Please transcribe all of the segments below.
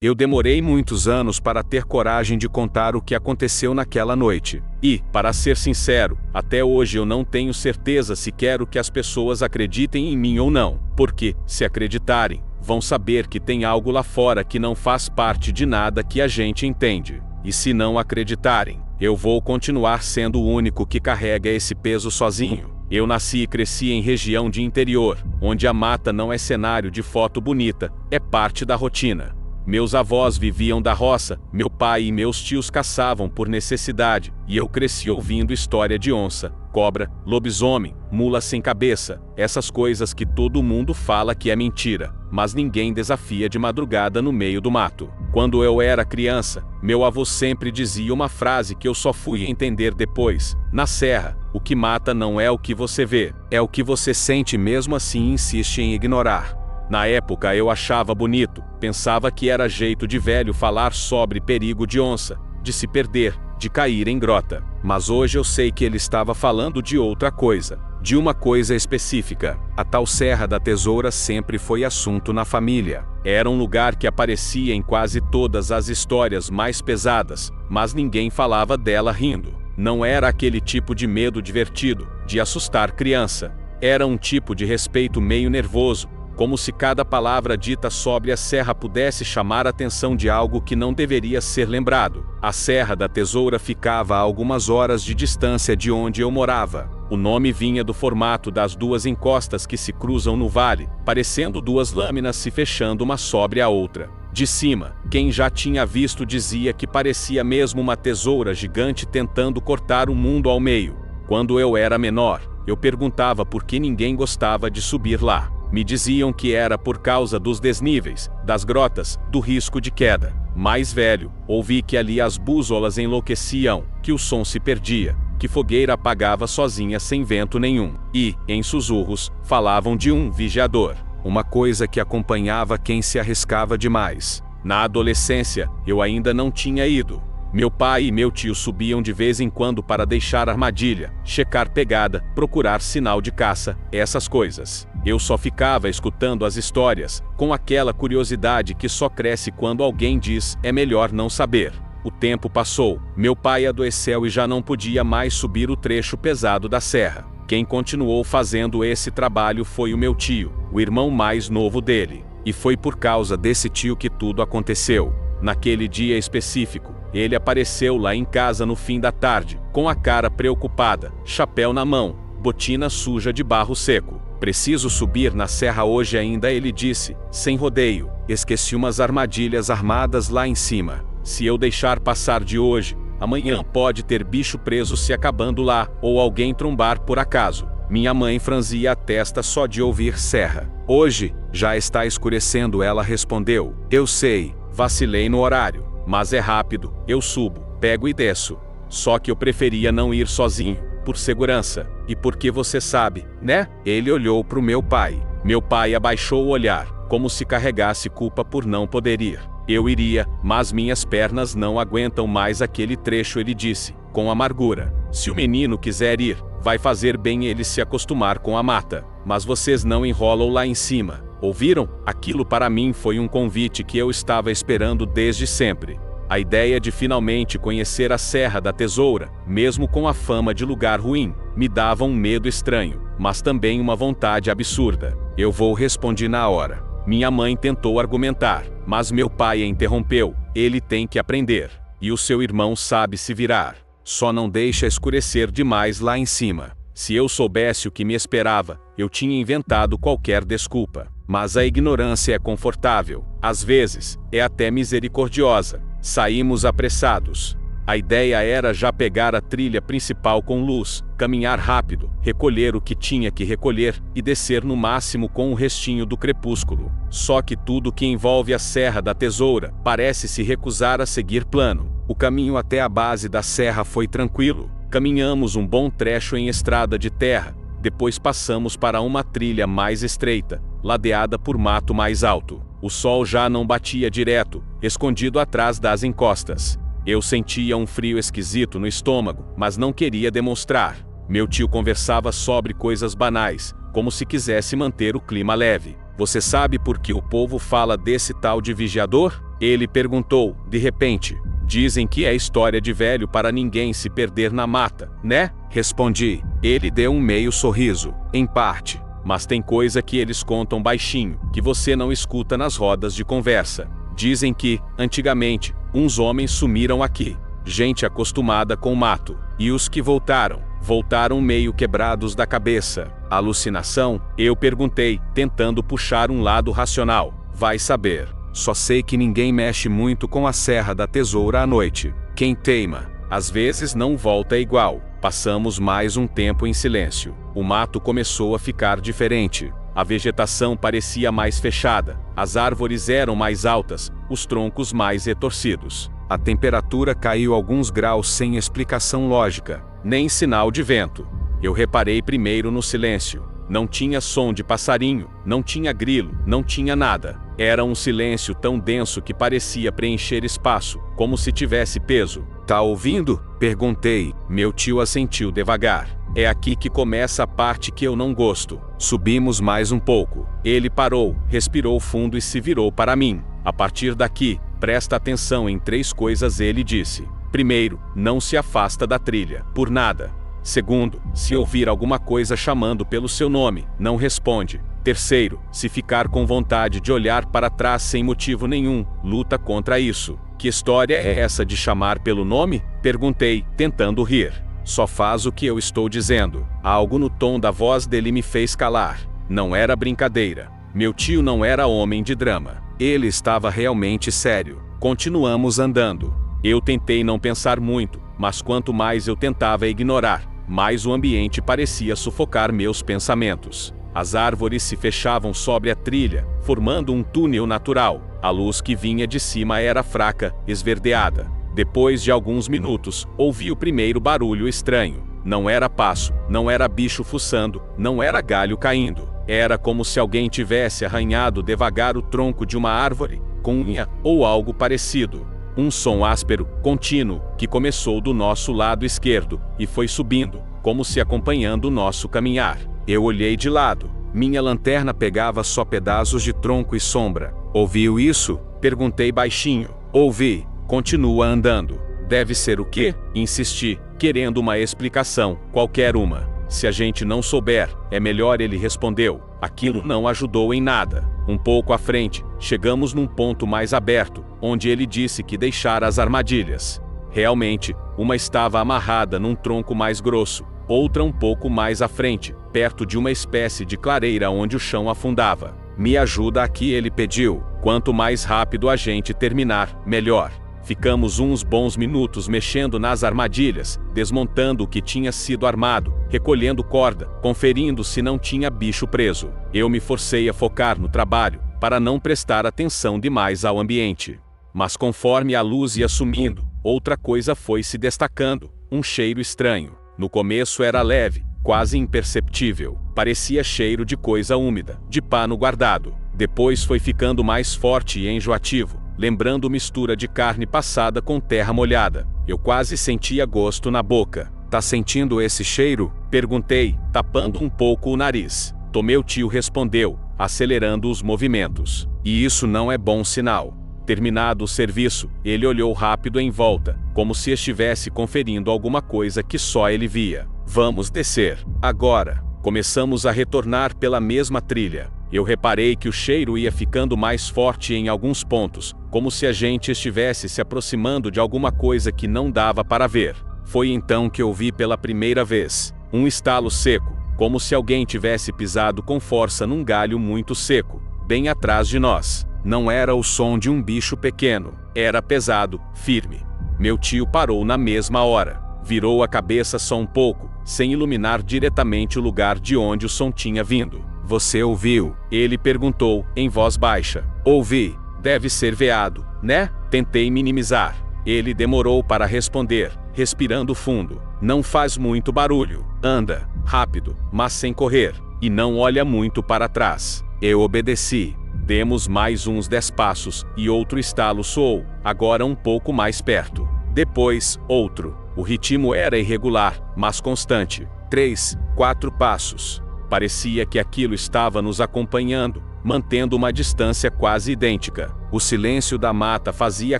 Eu demorei muitos anos para ter coragem de contar o que aconteceu naquela noite. E, para ser sincero, até hoje eu não tenho certeza se quero que as pessoas acreditem em mim ou não. Porque, se acreditarem, vão saber que tem algo lá fora que não faz parte de nada que a gente entende. E se não acreditarem, eu vou continuar sendo o único que carrega esse peso sozinho. Eu nasci e cresci em região de interior, onde a mata não é cenário de foto bonita, é parte da rotina. Meus avós viviam da roça, meu pai e meus tios caçavam por necessidade, e eu cresci ouvindo história de onça, cobra, lobisomem, mula sem cabeça, essas coisas que todo mundo fala que é mentira, mas ninguém desafia de madrugada no meio do mato. Quando eu era criança, meu avô sempre dizia uma frase que eu só fui entender depois: na serra, o que mata não é o que você vê, é o que você sente, mesmo assim insiste em ignorar. Na época eu achava bonito, pensava que era jeito de velho falar sobre perigo de onça, de se perder, de cair em grota. Mas hoje eu sei que ele estava falando de outra coisa, de uma coisa específica. A tal Serra da Tesoura sempre foi assunto na família. Era um lugar que aparecia em quase todas as histórias mais pesadas, mas ninguém falava dela rindo. Não era aquele tipo de medo divertido, de assustar criança. Era um tipo de respeito meio nervoso, como se cada palavra dita sobre a serra pudesse chamar a atenção de algo que não deveria ser lembrado. A Serra da Tesoura ficava a algumas horas de distância de onde eu morava. O nome vinha do formato das duas encostas que se cruzam no vale, parecendo duas lâminas se fechando uma sobre a outra. De cima, quem já tinha visto dizia que parecia mesmo uma tesoura gigante tentando cortar o mundo ao meio. Quando eu era menor, eu perguntava por que ninguém gostava de subir lá. Me diziam que era por causa dos desníveis, das grotas, do risco de queda. Mais velho, ouvi que ali as bússolas enlouqueciam, que o som se perdia, que fogueira apagava sozinha sem vento nenhum. E, em sussurros, falavam de um vigiador, uma coisa que acompanhava quem se arriscava demais. Na adolescência, eu ainda não tinha ido. Meu pai e meu tio subiam de vez em quando para deixar armadilha, checar pegada, procurar sinal de caça, essas coisas. Eu só ficava escutando as histórias, com aquela curiosidade que só cresce quando alguém diz: é melhor não saber. O tempo passou, meu pai adoeceu e já não podia mais subir o trecho pesado da serra. Quem continuou fazendo esse trabalho foi o meu tio, o irmão mais novo dele. E foi por causa desse tio que tudo aconteceu. Naquele dia específico, ele apareceu lá em casa no fim da tarde, com a cara preocupada, chapéu na mão, botina suja de barro seco. Preciso subir na serra hoje ainda, ele disse, sem rodeio. Esqueci umas armadilhas armadas lá em cima. Se eu deixar passar de hoje, amanhã pode ter bicho preso se acabando lá, ou alguém trombar por acaso. Minha mãe franzia a testa só de ouvir serra. Hoje, já está escurecendo, ela respondeu. Eu sei, vacilei no horário, mas é rápido, eu subo, pego e desço. Só que eu preferia não ir sozinho, por segurança, e porque você sabe, né? Ele olhou pro meu pai. Meu pai abaixou o olhar, como se carregasse culpa por não poder ir. Eu iria, mas minhas pernas não aguentam mais aquele trecho, ele disse, com amargura. Se o menino quiser ir, vai fazer bem ele se acostumar com a mata. Mas vocês não enrolam lá em cima. Ouviram? Aquilo para mim foi um convite que eu estava esperando desde sempre. A ideia de finalmente conhecer a Serra da Tesoura, mesmo com a fama de lugar ruim, me dava um medo estranho, mas também uma vontade absurda. Eu vou, respondi na hora. Minha mãe tentou argumentar, mas meu pai a interrompeu. Ele tem que aprender. E o seu irmão sabe se virar. Só não deixa escurecer demais lá em cima. Se eu soubesse o que me esperava, eu tinha inventado qualquer desculpa. Mas a ignorância é confortável. Às vezes, é até misericordiosa. Saímos apressados. A ideia era já pegar a trilha principal com luz, caminhar rápido, recolher o que tinha que recolher e descer no máximo com o restinho do crepúsculo. Só que tudo que envolve a Serra da Tesoura parece se recusar a seguir plano. O caminho até a base da serra foi tranquilo. Caminhamos um bom trecho em estrada de terra, depois passamos para uma trilha mais estreita, ladeada por mato mais alto. O sol já não batia direto, escondido atrás das encostas. Eu sentia um frio esquisito no estômago, mas não queria demonstrar. Meu tio conversava sobre coisas banais, como se quisesse manter o clima leve. Você sabe por que o povo fala desse tal de vigiador? Ele perguntou, de repente. Dizem que é história de velho para ninguém se perder na mata, né? Respondi. Ele deu um meio sorriso. Em parte. Mas tem coisa que eles contam baixinho, que você não escuta nas rodas de conversa. Dizem que, antigamente, uns homens sumiram aqui. Gente acostumada com o mato. E os que voltaram meio quebrados da cabeça. Alucinação? Eu perguntei, tentando puxar um lado racional. Vai saber. Só sei que ninguém mexe muito com a Serra da Tesoura à noite. Quem teima, às vezes não volta igual. Passamos mais um tempo em silêncio. O mato começou a ficar diferente. A vegetação parecia mais fechada. As árvores eram mais altas, os troncos mais retorcidos. A temperatura caiu alguns graus sem explicação lógica, nem sinal de vento. Eu reparei primeiro no silêncio. Não tinha som de passarinho, não tinha grilo, não tinha nada. Era um silêncio tão denso que parecia preencher espaço, como se tivesse peso. Tá ouvindo? Perguntei. Meu tio assentiu devagar. É aqui que começa a parte que eu não gosto. Subimos mais um pouco. Ele parou, respirou fundo e se virou para mim. A partir daqui, presta atenção em 3 coisas, ele disse. Primeiro, não se afasta da trilha, por nada. Segundo, se ouvir alguma coisa chamando pelo seu nome, não responde. Terceiro, se ficar com vontade de olhar para trás sem motivo nenhum, luta contra isso. Que história é essa de chamar pelo nome? Perguntei, tentando rir. Só faz o que eu estou dizendo. Algo no tom da voz dele me fez calar. Não era brincadeira. Meu tio não era homem de drama. Ele estava realmente sério. Continuamos andando. Eu tentei não pensar muito, mas quanto mais eu tentava ignorar, mais o ambiente parecia sufocar meus pensamentos. As árvores se fechavam sobre a trilha, formando um túnel natural. A luz que vinha de cima era fraca, esverdeada. Depois de alguns minutos, ouvi o primeiro barulho estranho. Não era passo, não era bicho fuçando, não era galho caindo. Era como se alguém tivesse arranhado devagar o tronco de uma árvore, com unha ou algo parecido. Um som áspero, contínuo, que começou do nosso lado esquerdo e foi subindo, como se acompanhando o nosso caminhar. Eu olhei de lado. Minha lanterna pegava só pedaços de tronco e sombra. Ouviu isso? Perguntei baixinho. Ouvi. Continua andando. Deve ser o quê? Insisti, querendo uma explicação, qualquer uma. Se a gente não souber, é melhor, ele respondeu. Aquilo não ajudou em nada. Um pouco à frente, chegamos num ponto mais aberto, onde ele disse que deixara as armadilhas. Realmente, uma estava amarrada num tronco mais grosso, outra um pouco mais à frente, perto de uma espécie de clareira onde o chão afundava. Me ajuda aqui, ele pediu. Quanto mais rápido a gente terminar, melhor. Ficamos uns bons minutos mexendo nas armadilhas, desmontando o que tinha sido armado, recolhendo corda, conferindo se não tinha bicho preso. Eu me forcei a focar no trabalho, para não prestar atenção demais ao ambiente. Mas conforme a luz ia sumindo, outra coisa foi se destacando, um cheiro estranho. No começo era leve, quase imperceptível. Parecia cheiro de coisa úmida, de pano guardado. Depois foi ficando mais forte e enjoativo, lembrando mistura de carne passada com terra molhada. Eu quase sentia gosto na boca. Tá sentindo esse cheiro? Perguntei, tapando um pouco o nariz. Meu tio respondeu, acelerando os movimentos. E isso não é bom sinal. Terminado o serviço, ele olhou rápido em volta, como se estivesse conferindo alguma coisa que só ele via. Vamos descer. Agora. Começamos a retornar pela mesma trilha. Eu reparei que o cheiro ia ficando mais forte em alguns pontos, como se a gente estivesse se aproximando de alguma coisa que não dava para ver. Foi então que ouvi pela primeira vez um estalo seco, como se alguém tivesse pisado com força num galho muito seco, bem atrás de nós. Não era o som de um bicho pequeno, era pesado, firme. Meu tio parou na mesma hora. Virou a cabeça só um pouco, sem iluminar diretamente o lugar de onde o som tinha vindo. Você ouviu? Ele perguntou, em voz baixa. Ouvi. Deve ser veado, né? Tentei minimizar. Ele demorou para responder, respirando fundo. Não faz muito barulho. Anda, rápido, mas sem correr. E não olha muito para trás. Eu obedeci. Demos mais uns 10 passos, e outro estalo soou, agora um pouco mais perto. Depois, outro. O ritmo era irregular, mas constante. 3, 4 passos. Parecia que aquilo estava nos acompanhando, mantendo uma distância quase idêntica. O silêncio da mata fazia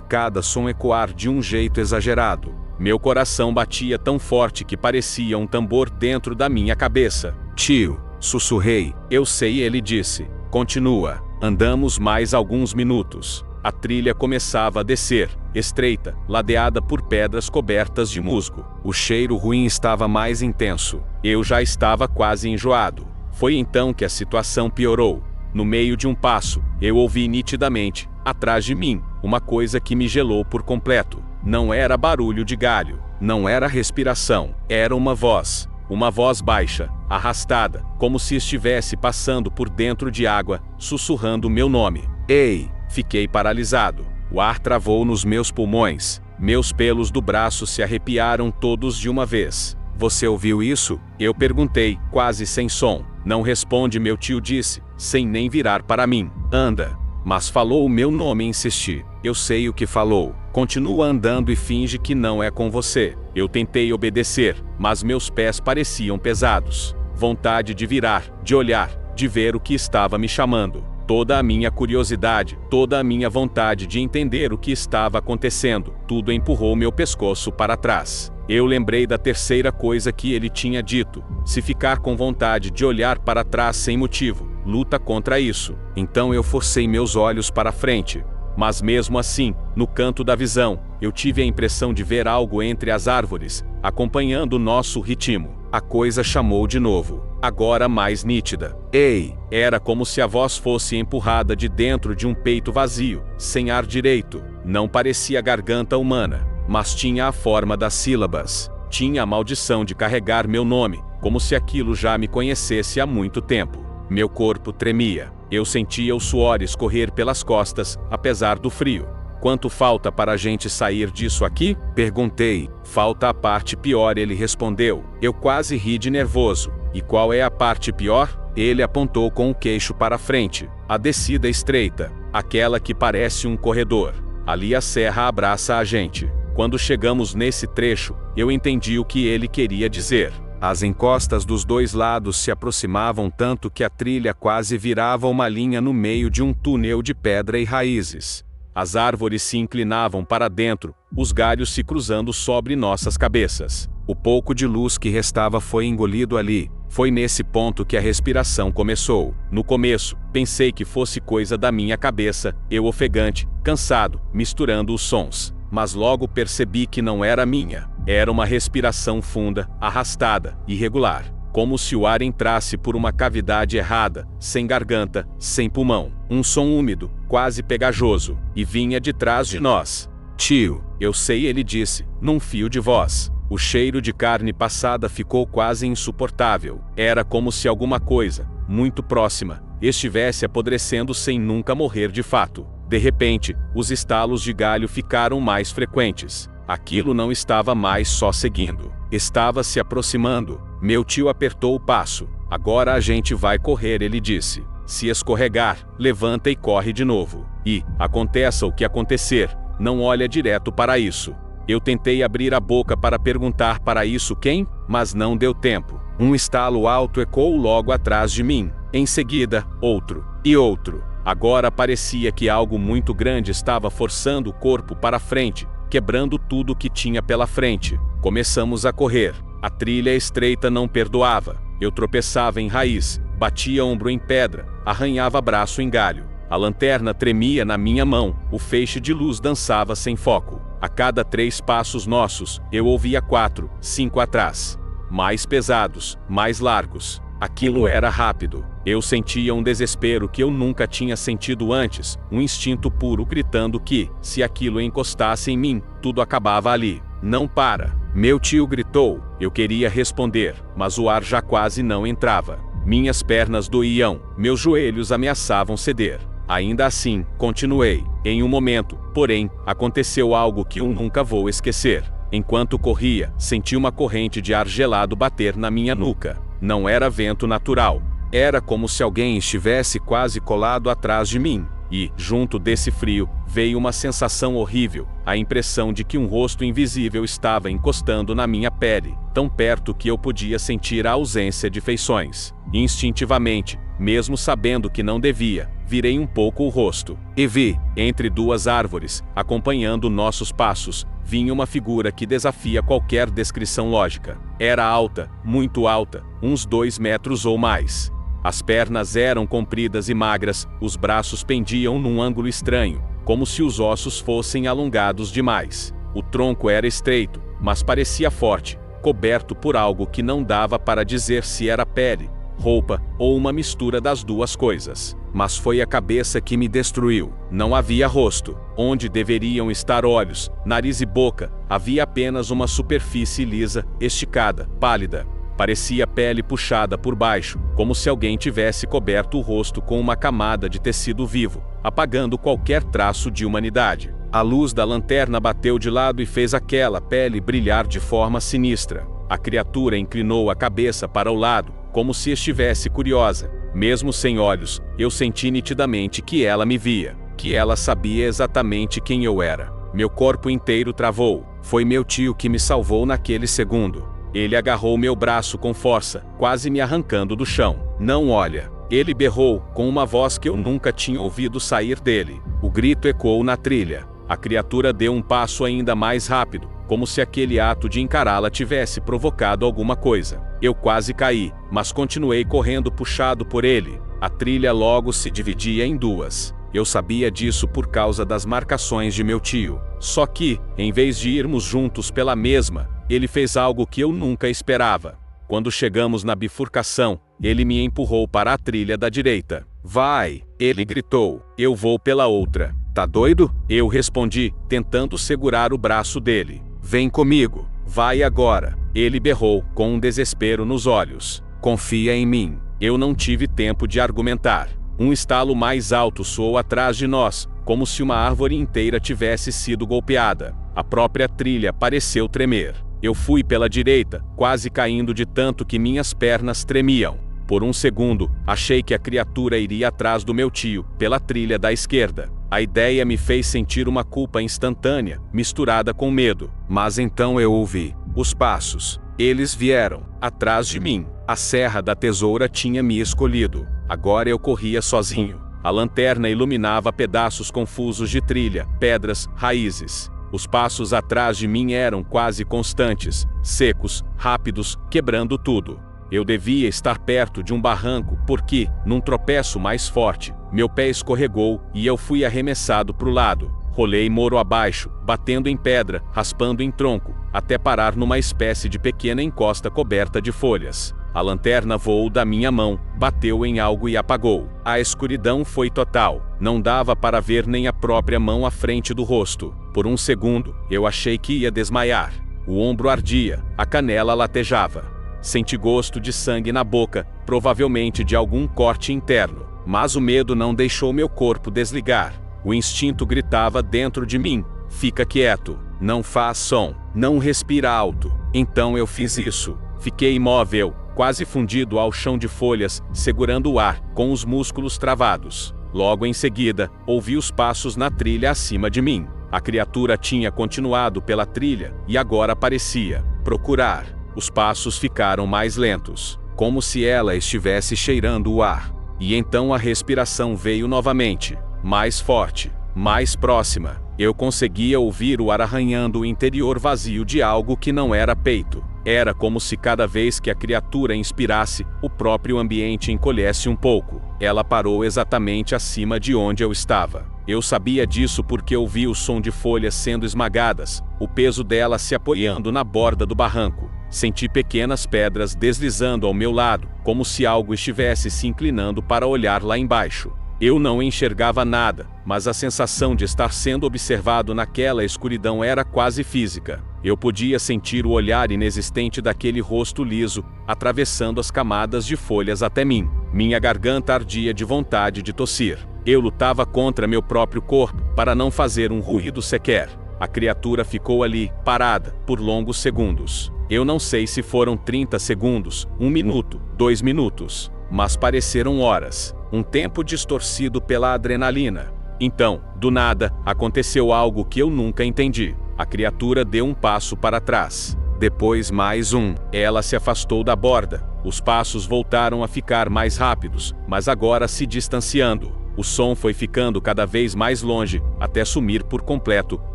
cada som ecoar de um jeito exagerado. Meu coração batia tão forte que parecia um tambor dentro da minha cabeça. Tio, sussurrei. Eu sei, ele disse. Continua. Andamos mais alguns minutos. A trilha começava a descer, estreita, ladeada por pedras cobertas de musgo. O cheiro ruim estava mais intenso. Eu já estava quase enjoado. Foi então que a situação piorou. No meio de um passo, eu ouvi nitidamente, atrás de mim, uma coisa que me gelou por completo. Não era barulho de galho, não era respiração, era uma voz. Uma voz baixa, arrastada, como se estivesse passando por dentro de água, sussurrando meu nome. Ei! Fiquei paralisado. O ar travou nos meus pulmões. Meus pelos do braço se arrepiaram todos de uma vez. Você ouviu isso? Eu perguntei, quase sem som. Não responde, meu tio disse, sem nem virar para mim. Anda. Mas falou o meu nome e insisti. Eu sei o que falou. Continua andando e finge que não é com você. Eu tentei obedecer, mas meus pés pareciam pesados. Vontade de virar, de olhar, de ver o que estava me chamando. Toda a minha curiosidade, toda a minha vontade de entender o que estava acontecendo, tudo empurrou meu pescoço para trás. Eu lembrei da terceira coisa que ele tinha dito. Se ficar com vontade de olhar para trás sem motivo, luta contra isso. Então eu forcei meus olhos para frente. Mas mesmo assim, no canto da visão, eu tive a impressão de ver algo entre as árvores, acompanhando o nosso ritmo. A coisa chamou de novo, agora mais nítida. Ei! Era como se a voz fosse empurrada de dentro de um peito vazio, sem ar direito. Não parecia garganta humana, mas tinha a forma das sílabas. Tinha a maldição de carregar meu nome, como se aquilo já me conhecesse há muito tempo. Meu corpo tremia. Eu sentia o suor escorrer pelas costas, apesar do frio. Quanto falta para a gente sair disso aqui? Perguntei. Falta a parte pior, ele respondeu. Eu quase ri de nervoso. E qual é a parte pior? Ele apontou com o queixo para frente. A descida estreita. Aquela que parece um corredor. Ali a serra abraça a gente. Quando chegamos nesse trecho, eu entendi o que ele queria dizer. As encostas dos dois lados se aproximavam tanto que a trilha quase virava uma linha no meio de um túnel de pedra e raízes. As árvores se inclinavam para dentro, os galhos se cruzando sobre nossas cabeças. O pouco de luz que restava foi engolido ali. Foi nesse ponto que a respiração começou. No começo, pensei que fosse coisa da minha cabeça, eu ofegante, cansado, misturando os sons. Mas logo percebi que não era minha. Era uma respiração funda, arrastada, irregular. Como se o ar entrasse por uma cavidade errada, sem garganta, sem pulmão. Um som úmido, quase pegajoso, e vinha de trás de nós. Tio, eu sei, ele disse, num fio de voz. O cheiro de carne passada ficou quase insuportável. Era como se alguma coisa, muito próxima, estivesse apodrecendo sem nunca morrer de fato. De repente, os estalos de galho ficaram mais frequentes. Aquilo não estava mais só seguindo. Estava se aproximando. Meu tio apertou o passo. Agora a gente vai correr, ele disse. Se escorregar, levanta e corre de novo. E, aconteça o que acontecer, não olha direto para isso. Eu tentei abrir a boca para perguntar para isso quem, mas não deu tempo. Um estalo alto ecoou logo atrás de mim. Em seguida, outro. E outro. Agora parecia que algo muito grande estava forçando o corpo para frente, quebrando tudo que tinha pela frente. Começamos a correr. A trilha estreita não perdoava. Eu tropeçava em raiz, batia ombro em pedra, arranhava braço em galho. A lanterna tremia na minha mão, o feixe de luz dançava sem foco. A cada 3 passos nossos, eu ouvia 4, 5 atrás. Mais pesados, mais largos. Aquilo era rápido. Eu sentia um desespero que eu nunca tinha sentido antes, um instinto puro gritando que, se aquilo encostasse em mim, tudo acabava ali. Não para! Meu tio gritou. Eu queria responder, mas o ar já quase não entrava. Minhas pernas doíam, meus joelhos ameaçavam ceder. Ainda assim, continuei. Em um momento, porém, aconteceu algo que eu nunca vou esquecer. Enquanto corria, senti uma corrente de ar gelado bater na minha nuca. Não era vento natural. Era como se alguém estivesse quase colado atrás de mim. E, junto desse frio, veio uma sensação horrível, a impressão de que um rosto invisível estava encostando na minha pele, tão perto que eu podia sentir a ausência de feições. Instintivamente, mesmo sabendo que não devia. Virei um pouco o rosto e vi, entre duas árvores, acompanhando nossos passos, vinha uma figura que desafia qualquer descrição lógica. Era alta, muito alta, uns 2 metros ou mais. As pernas eram compridas e magras, os braços pendiam num ângulo estranho, como se os ossos fossem alongados demais. O tronco era estreito, mas parecia forte, coberto por algo que não dava para dizer se era pele, roupa ou uma mistura das duas coisas. Mas foi a cabeça que me destruiu. Não havia rosto. Onde deveriam estar olhos, nariz e boca, havia apenas uma superfície lisa, esticada, pálida. Parecia pele puxada por baixo, como se alguém tivesse coberto o rosto com uma camada de tecido vivo, apagando qualquer traço de humanidade. A luz da lanterna bateu de lado e fez aquela pele brilhar de forma sinistra. A criatura inclinou a cabeça para o lado, como se estivesse curiosa. Mesmo sem olhos, eu senti nitidamente que ela me via, que ela sabia exatamente quem eu era. Meu corpo inteiro travou. Foi meu tio que me salvou naquele segundo. Ele agarrou meu braço com força, quase me arrancando do chão. Não olha. Ele berrou, com uma voz que eu nunca tinha ouvido sair dele. O grito ecoou na trilha. A criatura deu um passo ainda mais rápido, como se aquele ato de encará-la tivesse provocado alguma coisa. Eu quase caí, mas continuei correndo puxado por ele. A trilha logo se dividia em duas. Eu sabia disso por causa das marcações de meu tio. Só que, em vez de irmos juntos pela mesma, ele fez algo que eu nunca esperava. Quando chegamos na bifurcação, ele me empurrou para a trilha da direita. Vai! Ele gritou. Eu vou pela outra. Tá doido? Eu respondi, tentando segurar o braço dele. Vem comigo. Vai agora. Ele berrou, com um desespero nos olhos. Confia em mim. Eu não tive tempo de argumentar. Um estalo mais alto soou atrás de nós, como se uma árvore inteira tivesse sido golpeada. A própria trilha pareceu tremer. Eu fui pela direita, quase caindo de tanto que minhas pernas tremiam. Por um segundo, achei que a criatura iria atrás do meu tio, pela trilha da esquerda. A ideia me fez sentir uma culpa instantânea, misturada com medo. Mas então eu ouvi os passos. Eles vieram atrás de mim. A Serra da Tesoura tinha me escolhido. Agora eu corria sozinho. A lanterna iluminava pedaços confusos de trilha, pedras, raízes. Os passos atrás de mim eram quase constantes, secos, rápidos, quebrando tudo. Eu devia estar perto de um barranco porque, num tropeço mais forte, meu pé escorregou e eu fui arremessado para o lado. Rolei moro abaixo, batendo em pedra, raspando em tronco, até parar numa espécie de pequena encosta coberta de folhas. A lanterna voou da minha mão, bateu em algo e apagou. A escuridão foi total. Não dava para ver nem a própria mão à frente do rosto. Por um segundo, eu achei que ia desmaiar. O ombro ardia, a canela latejava. Senti gosto de sangue na boca, provavelmente de algum corte interno. Mas o medo não deixou meu corpo desligar. O instinto gritava dentro de mim: fica quieto, não faz som, não respira alto. Então eu fiz isso. Fiquei imóvel, quase fundido ao chão de folhas, segurando o ar, com os músculos travados. Logo em seguida, ouvi os passos na trilha acima de mim. A criatura tinha continuado pela trilha e agora parecia procurar. Os passos ficaram mais lentos, como se ela estivesse cheirando o ar. E então a respiração veio novamente, mais forte, mais próxima. Eu conseguia ouvir o ar arranhando o interior vazio de algo que não era peito. Era como se cada vez que a criatura inspirasse, o próprio ambiente encolhesse um pouco. Ela parou exatamente acima de onde eu estava. Eu sabia disso porque ouvi o som de folhas sendo esmagadas, o peso dela se apoiando na borda do barranco. Senti pequenas pedras deslizando ao meu lado, como se algo estivesse se inclinando para olhar lá embaixo. Eu não enxergava nada, mas a sensação de estar sendo observado naquela escuridão era quase física. Eu podia sentir o olhar inexistente daquele rosto liso, atravessando as camadas de folhas até mim. Minha garganta ardia de vontade de tossir. Eu lutava contra meu próprio corpo, para não fazer um ruído sequer. A criatura ficou ali, parada, por longos segundos. Eu não sei se foram 30 segundos, 1 minuto, 2 minutos, mas pareceram horas. Um tempo distorcido pela adrenalina. Então, do nada, aconteceu algo que eu nunca entendi. A criatura deu um passo para trás. Depois mais um. Ela se afastou da borda, Os passos voltaram a ficar mais rápidos, mas agora se distanciando. O som foi ficando cada vez mais longe, até sumir por completo,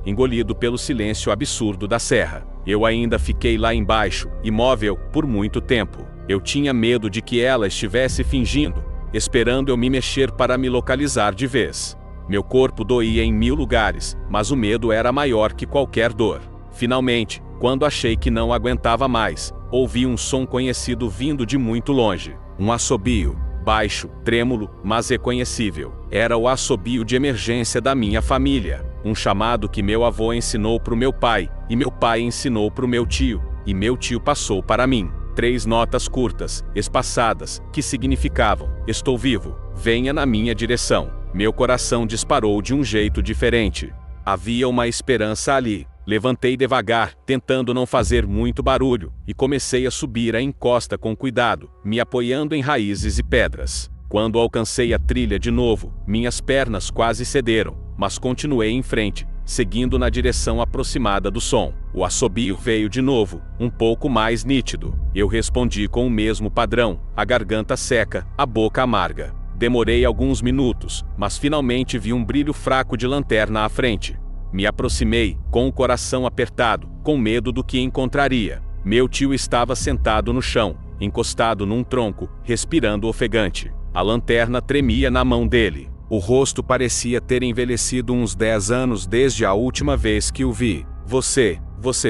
engolido pelo silêncio absurdo da serra. Eu ainda fiquei lá embaixo, imóvel, por muito tempo. Eu tinha medo de que ela estivesse fingindo, esperando eu me mexer para me localizar de vez. Meu corpo doía em 1000 lugares, mas o medo era maior que qualquer dor. Finalmente, quando achei que não aguentava mais, ouvi um som conhecido vindo de muito longe. Um assobio, baixo, trêmulo, mas reconhecível. Era o assobio de emergência da minha família. Um chamado que meu avô ensinou para o meu pai, e meu pai ensinou para o meu tio, e meu tio passou para mim. 3 notas curtas, espaçadas, que significavam: estou vivo, venha na minha direção. Meu coração disparou de um jeito diferente. Havia uma esperança ali. Levantei devagar, tentando não fazer muito barulho, e comecei a subir a encosta com cuidado, me apoiando em raízes e pedras. Quando alcancei a trilha de novo, minhas pernas quase cederam, mas continuei em frente, seguindo na direção aproximada do som. O assobio veio de novo, um pouco mais nítido. Eu respondi com o mesmo padrão, a garganta seca, a boca amarga. Demorei alguns minutos, mas finalmente vi um brilho fraco de lanterna à frente. Me aproximei, com o coração apertado, com medo do que encontraria. Meu tio estava sentado no chão, encostado num tronco, respirando ofegante. A lanterna tremia na mão dele. O rosto parecia ter envelhecido uns 10 anos desde a última vez que o vi. Você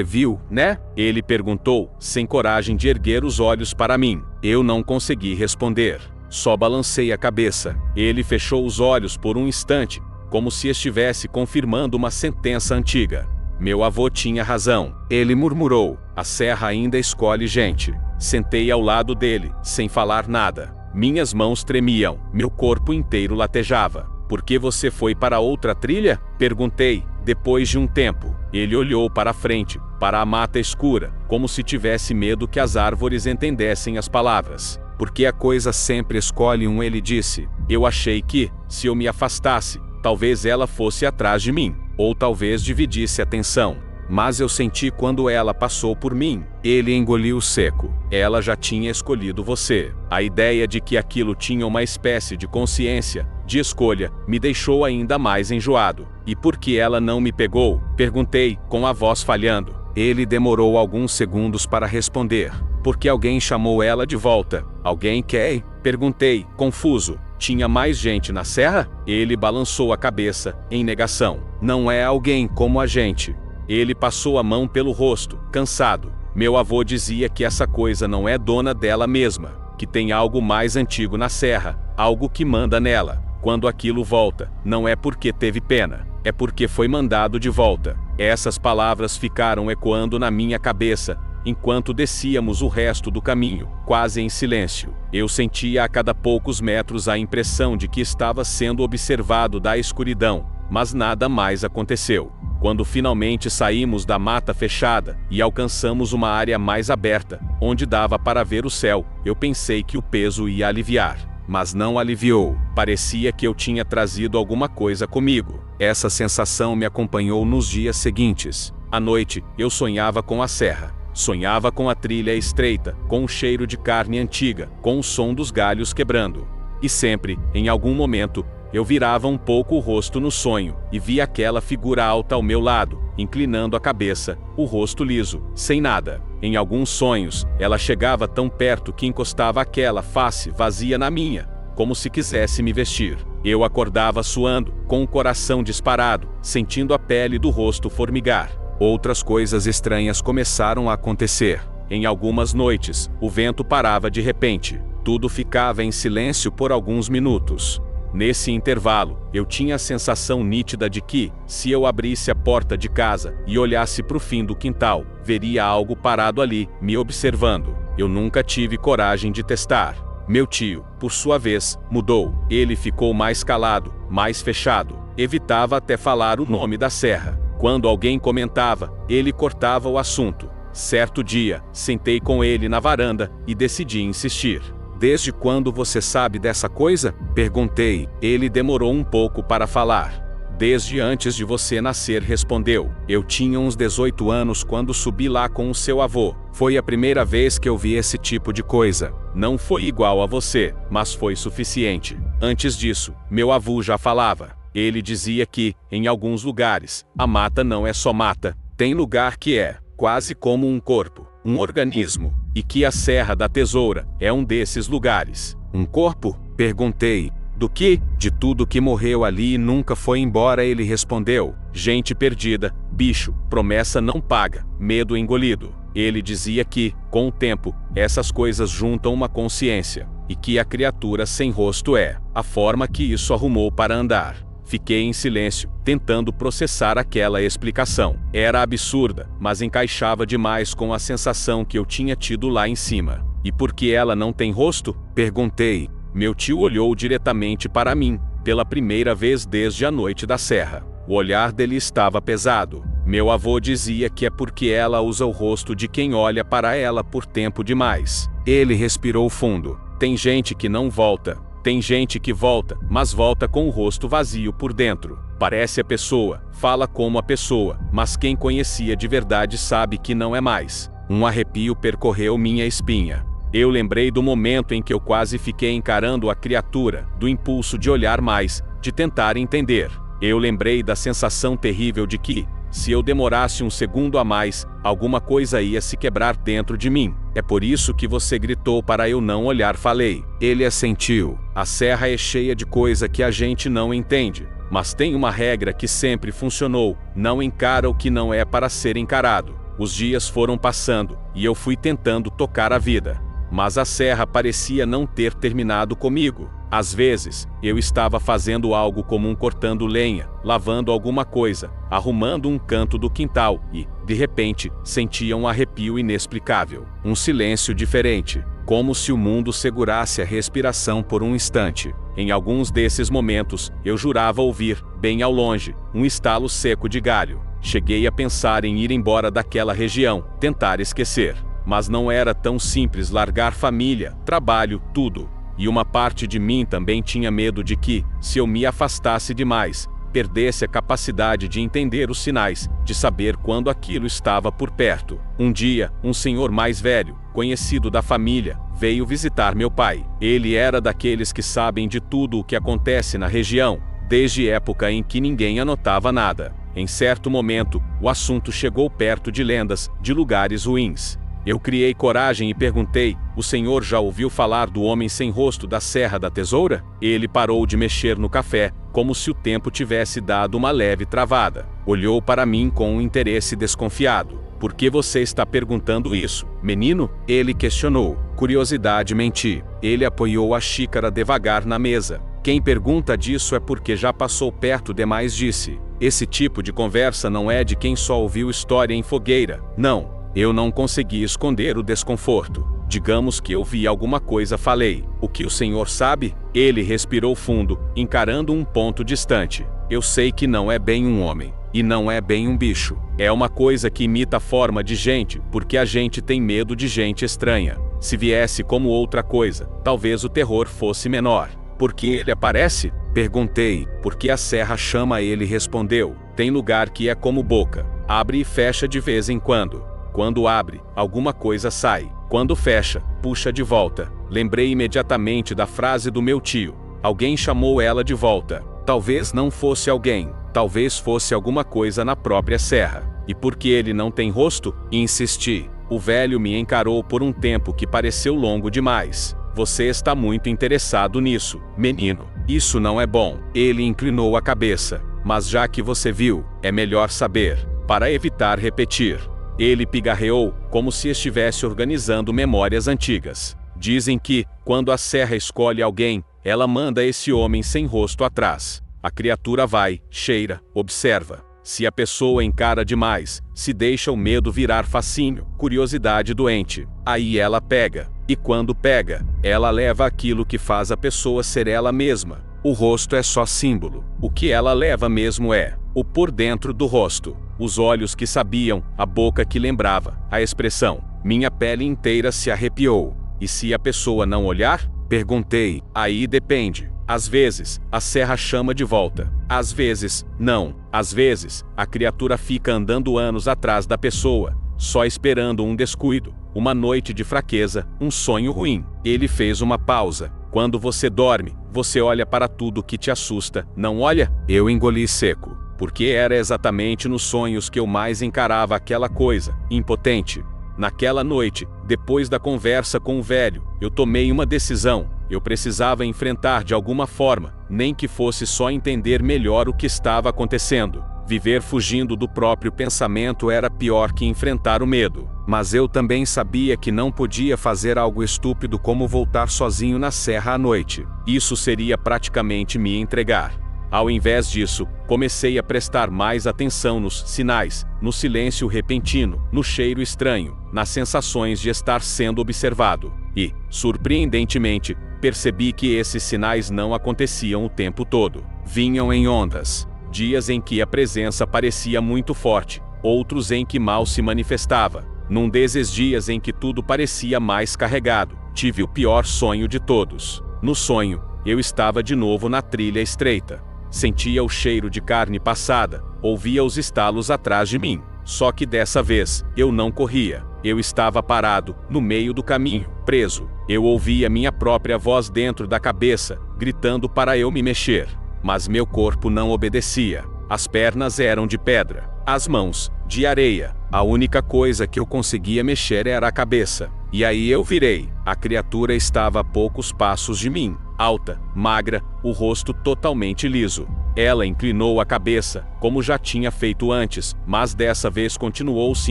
viu, né? Ele perguntou, sem coragem de erguer os olhos para mim. Eu não consegui responder. Só balancei a cabeça. Ele fechou os olhos por um instante, como se estivesse confirmando uma sentença antiga. Meu avô tinha razão. Ele murmurou: a serra ainda escolhe gente. Sentei ao lado dele, sem falar nada. Minhas mãos tremiam, meu corpo inteiro latejava. Por que você foi para outra trilha? Perguntei, depois de um tempo. Ele olhou para a frente, para a mata escura, como se tivesse medo que as árvores entendessem as palavras. Porque a coisa sempre escolhe um, ele disse. Eu achei que, se eu me afastasse, talvez ela fosse atrás de mim, ou talvez dividisse a atenção. Mas eu senti quando ela passou por mim. Ele engoliu seco. Ela já tinha escolhido você. A ideia de que aquilo tinha uma espécie de consciência, de escolha, me deixou ainda mais enjoado. E por que ela não me pegou? Perguntei, com a voz falhando. Ele demorou alguns segundos para responder. Porque alguém chamou ela de volta. Alguém quem? Perguntei, confuso. Tinha mais gente na serra? Ele balançou a cabeça, em negação. Não é alguém como a gente. Ele passou a mão pelo rosto, cansado. Meu avô dizia que essa coisa não é dona dela mesma, que tem algo mais antigo na serra, algo que manda nela. Quando aquilo volta, não é porque teve pena, é porque foi mandado de volta. Essas palavras ficaram ecoando na minha cabeça, enquanto descíamos o resto do caminho, quase em silêncio. Eu sentia a cada poucos metros a impressão de que estava sendo observado da escuridão, mas nada mais aconteceu. Quando finalmente saímos da mata fechada e alcançamos uma área mais aberta, onde dava para ver o céu, eu pensei que o peso ia aliviar. Mas não aliviou. Parecia que eu tinha trazido alguma coisa comigo. Essa sensação me acompanhou nos dias seguintes. À noite, eu sonhava com a serra. Sonhava com a trilha estreita, com o cheiro de carne antiga, com o som dos galhos quebrando. E sempre, em algum momento, eu virava um pouco o rosto no sonho, e via aquela figura alta ao meu lado, inclinando a cabeça, o rosto liso, sem nada. Em alguns sonhos, ela chegava tão perto que encostava aquela face vazia na minha, como se quisesse me vestir. Eu acordava suando, com o coração disparado, sentindo a pele do rosto formigar. Outras coisas estranhas começaram a acontecer. Em algumas noites, o vento parava de repente. Tudo ficava em silêncio por alguns minutos. Nesse intervalo, eu tinha a sensação nítida de que, se eu abrisse a porta de casa e olhasse para o fim do quintal, veria algo parado ali, me observando. Eu nunca tive coragem de testar. Meu tio, por sua vez, mudou. Ele ficou mais calado, mais fechado. Evitava até falar o nome da serra. Quando alguém comentava, ele cortava o assunto. Certo dia, sentei com ele na varanda e decidi insistir. Desde quando você sabe dessa coisa? Perguntei. Ele demorou um pouco para falar. Desde antes de você nascer, respondeu. Eu tinha uns 18 anos quando subi lá com o seu avô. Foi a primeira vez que eu vi esse tipo de coisa. Não foi igual a você, mas foi suficiente. Antes disso, meu avô já falava. Ele dizia que, em alguns lugares, a mata não é só mata. Tem lugar que é quase como um corpo, um organismo, e que a Serra da Tesoura é um desses lugares. Um corpo? Perguntei. Do que? De tudo que morreu ali e nunca foi embora, ele respondeu. Gente perdida, bicho, promessa não paga, medo engolido. Ele dizia que, com o tempo, essas coisas juntam uma consciência, e que a criatura sem rosto é a forma que isso arrumou para andar. Fiquei em silêncio, tentando processar aquela explicação. Era absurda, mas encaixava demais com a sensação que eu tinha tido lá em cima. E por que ela não tem rosto? Perguntei. Meu tio olhou diretamente para mim, pela primeira vez desde a noite da serra. O olhar dele estava pesado. Meu avô dizia que é porque ela usa o rosto de quem olha para ela por tempo demais. Ele respirou fundo. Tem gente que não volta. Tem gente que volta, mas volta com o rosto vazio por dentro. Parece a pessoa, fala como a pessoa, mas quem conhecia de verdade sabe que não é mais. Um arrepio percorreu minha espinha. Eu lembrei do momento em que eu quase fiquei encarando a criatura, do impulso de olhar mais, de tentar entender. Eu lembrei da sensação terrível de que, se eu demorasse um segundo a mais, alguma coisa ia se quebrar dentro de mim. É por isso que você gritou para eu não olhar, falei. Ele assentiu. A serra é cheia de coisa que a gente não entende. Mas tem uma regra que sempre funcionou: não encara o que não é para ser encarado. Os dias foram passando, e eu fui tentando tocar a vida. Mas a serra parecia não ter terminado comigo. Às vezes, eu estava fazendo algo comum, cortando lenha, lavando alguma coisa, arrumando um canto do quintal e, de repente, sentia um arrepio inexplicável. Um silêncio diferente, como se o mundo segurasse a respiração por um instante. Em alguns desses momentos, eu jurava ouvir, bem ao longe, um estalo seco de galho. Cheguei a pensar em ir embora daquela região, tentar esquecer. Mas não era tão simples largar família, trabalho, tudo. E uma parte de mim também tinha medo de que, se eu me afastasse demais, perdesse a capacidade de entender os sinais, de saber quando aquilo estava por perto. Um dia, um senhor mais velho, conhecido da família, veio visitar meu pai. Ele era daqueles que sabem de tudo o que acontece na região, desde época em que ninguém anotava nada. Em certo momento, o assunto chegou perto de lendas, de lugares ruins. Eu criei coragem e perguntei: o senhor já ouviu falar do homem sem rosto da Serra da Tesoura? Ele parou de mexer no café, como se o tempo tivesse dado uma leve travada. Olhou para mim com um interesse desconfiado. Por que você está perguntando isso, menino? Ele questionou. Curiosidade, menti. Ele apoiou a xícara devagar na mesa. Quem pergunta disso é porque já passou perto demais, disse. Esse tipo de conversa não é de quem só ouviu história em fogueira. Não. Eu não consegui esconder o desconforto. Digamos que eu vi alguma coisa, falei. O que o senhor sabe? Ele respirou fundo, encarando um ponto distante. Eu sei que não é bem um homem. E não é bem um bicho. É uma coisa que imita a forma de gente, porque a gente tem medo de gente estranha. Se viesse como outra coisa, talvez o terror fosse menor. Por que ele aparece? Perguntei. Porque a serra chama ele, respondeu. Tem lugar que é como boca. Abre e fecha de vez em quando. Quando abre, alguma coisa sai. Quando fecha, puxa de volta. Lembrei imediatamente da frase do meu tio. Alguém chamou ela de volta. Talvez não fosse alguém. Talvez fosse alguma coisa na própria serra. E porque ele não tem rosto? Insisti. O velho me encarou por um tempo que pareceu longo demais. Você está muito interessado nisso, menino. Isso não é bom. Ele inclinou a cabeça. Mas já que você viu, é melhor saber, para evitar repetir. Ele pigarreou, como se estivesse organizando memórias antigas. Dizem que, quando a serra escolhe alguém, ela manda esse homem sem rosto atrás. A criatura vai, cheira, observa. Se a pessoa encara demais, se deixa o medo virar fascínio, curiosidade doente, aí ela pega. E quando pega, ela leva aquilo que faz a pessoa ser ela mesma. O rosto é só símbolo. O que ela leva mesmo é o por dentro do rosto. Os olhos que sabiam, a boca que lembrava, a expressão. Minha pele inteira se arrepiou. E se a pessoa não olhar? Perguntei. Aí depende. Às vezes, a serra chama de volta. Às vezes, não. Às vezes, a criatura fica andando anos atrás da pessoa, só esperando um descuido, uma noite de fraqueza, um sonho ruim. Ele fez uma pausa. Quando você dorme, você olha para tudo que te assusta, não olha? Eu engoli seco, porque era exatamente nos sonhos que eu mais encarava aquela coisa, impotente. Naquela noite, depois da conversa com o velho, eu tomei uma decisão. Eu precisava enfrentar de alguma forma, nem que fosse só entender melhor o que estava acontecendo. Viver fugindo do próprio pensamento era pior que enfrentar o medo. Mas eu também sabia que não podia fazer algo estúpido como voltar sozinho na serra à noite. Isso seria praticamente me entregar. Ao invés disso, comecei a prestar mais atenção nos sinais, no silêncio repentino, no cheiro estranho, nas sensações de estar sendo observado. E, surpreendentemente, percebi que esses sinais não aconteciam o tempo todo. Vinham em ondas. Dias em que a presença parecia muito forte, outros em que mal se manifestava. Num desses dias em que tudo parecia mais carregado, tive o pior sonho de todos. No sonho, eu estava de novo na trilha estreita. Sentia o cheiro de carne passada, ouvia os estalos atrás de mim. Só que dessa vez, eu não corria. Eu estava parado, no meio do caminho, preso. Eu ouvia minha própria voz dentro da cabeça, gritando para eu me mexer. Mas meu corpo não obedecia. As pernas eram de pedra, as mãos, de areia. A única coisa que eu conseguia mexer era a cabeça. E aí eu virei. A criatura estava a poucos passos de mim, alta, magra, o rosto totalmente liso. Ela inclinou a cabeça, como já tinha feito antes, mas dessa vez continuou se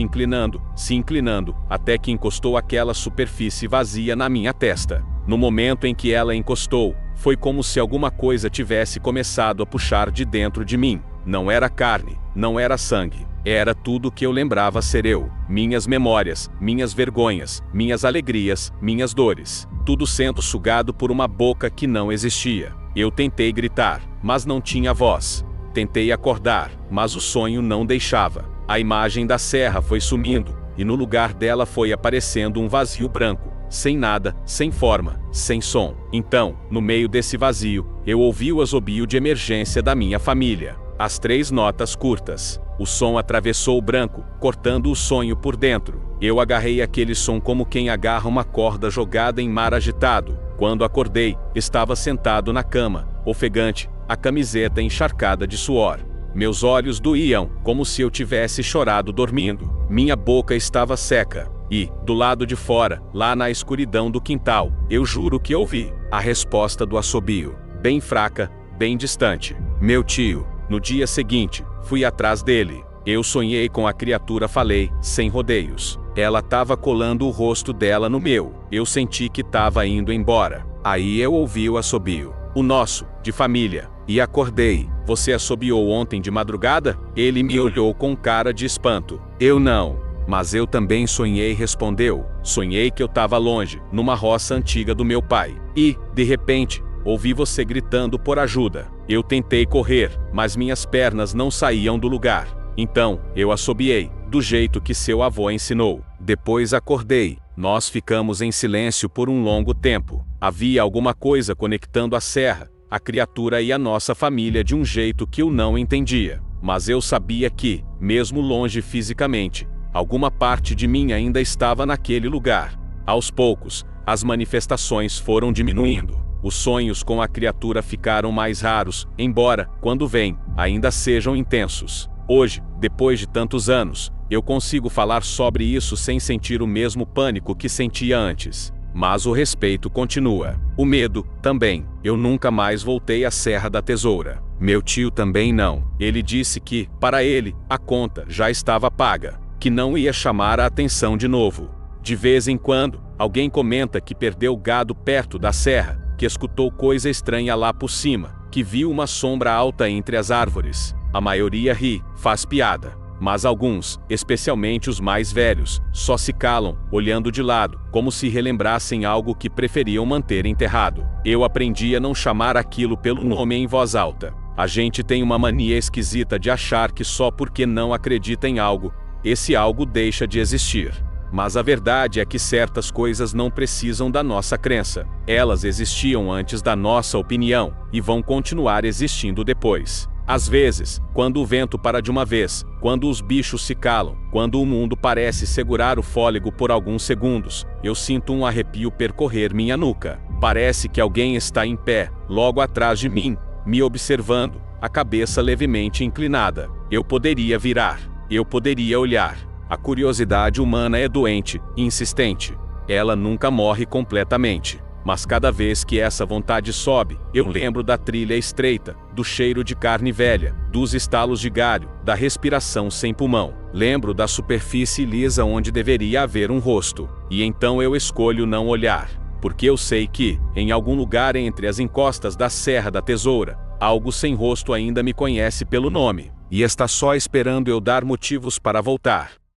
inclinando, até que encostou aquela superfície vazia na minha testa. No momento em que ela encostou, foi como se alguma coisa tivesse começado a puxar de dentro de mim. Não era carne, não era sangue. Era tudo que eu lembrava ser eu. Minhas memórias, minhas vergonhas, minhas alegrias, minhas dores. Tudo sendo sugado por uma boca que não existia. Eu tentei gritar, mas não tinha voz. Tentei acordar, mas o sonho não deixava. A imagem da serra foi sumindo, e no lugar dela foi aparecendo um vazio branco. Sem nada, sem forma, sem som. Então, no meio desse vazio, eu ouvi o assobio de emergência da minha família. As 3 notas curtas. O som atravessou o branco, cortando o sonho por dentro. Eu agarrei aquele som como quem agarra uma corda jogada em mar agitado. Quando acordei, estava sentado na cama, ofegante, a camiseta encharcada de suor. Meus olhos doíam, como se eu tivesse chorado dormindo. Minha boca estava seca. E, do lado de fora, lá na escuridão do quintal, eu juro que ouvi a resposta do assobio. Bem fraca, bem distante. Meu tio. No dia seguinte, fui atrás dele. Eu sonhei com a criatura, falei, sem rodeios. Ela estava colando o rosto dela no meu. Eu senti que estava indo embora. Aí eu ouvi o assobio. O nosso, de família. E acordei. Você assobiou ontem de madrugada? Ele me olhou com cara de espanto. Eu não. Mas eu também sonhei, respondeu. Sonhei que eu estava longe, numa roça antiga do meu pai. E, de repente, ouvi você gritando por ajuda. Eu tentei correr, mas minhas pernas não saíam do lugar. Então, eu assobiei, do jeito que seu avô ensinou. Depois acordei. Nós ficamos em silêncio por um longo tempo. Havia alguma coisa conectando a serra, a criatura e a nossa família de um jeito que eu não entendia. Mas eu sabia que, mesmo longe fisicamente, alguma parte de mim ainda estava naquele lugar. Aos poucos, as manifestações foram diminuindo. Os sonhos com a criatura ficaram mais raros, embora, quando vêm, ainda sejam intensos. Hoje, depois de tantos anos, eu consigo falar sobre isso sem sentir o mesmo pânico que sentia antes. Mas o respeito continua. O medo, também. Eu nunca mais voltei à Serra da Tesoura. Meu tio também não. Ele disse que, para ele, a conta já estava paga, que não ia chamar a atenção de novo. De vez em quando, alguém comenta que perdeu gado perto da serra, que escutou coisa estranha lá por cima, que viu uma sombra alta entre as árvores. A maioria ri, faz piada. Mas alguns, especialmente os mais velhos, só se calam, olhando de lado, como se relembrassem algo que preferiam manter enterrado. Eu aprendi a não chamar aquilo pelo nome em voz alta. A gente tem uma mania esquisita de achar que só porque não acredita em algo, esse algo deixa de existir. Mas a verdade é que certas coisas não precisam da nossa crença. Elas existiam antes da nossa opinião, e vão continuar existindo depois. Às vezes, quando o vento para de uma vez, quando os bichos se calam, quando o mundo parece segurar o fôlego por alguns segundos, eu sinto um arrepio percorrer minha nuca. Parece que alguém está em pé, logo atrás de mim, me observando, a cabeça levemente inclinada. Eu poderia virar. Eu poderia olhar. A curiosidade humana é doente, insistente. Ela nunca morre completamente. Mas cada vez que essa vontade sobe, eu lembro da trilha estreita, do cheiro de carne velha, dos estalos de galho, da respiração sem pulmão. Lembro da superfície lisa onde deveria haver um rosto. E então eu escolho não olhar. Porque eu sei que, em algum lugar entre as encostas da Serra da Tesoura, algo sem rosto ainda me conhece pelo nome. E está só esperando eu dar motivos para voltar.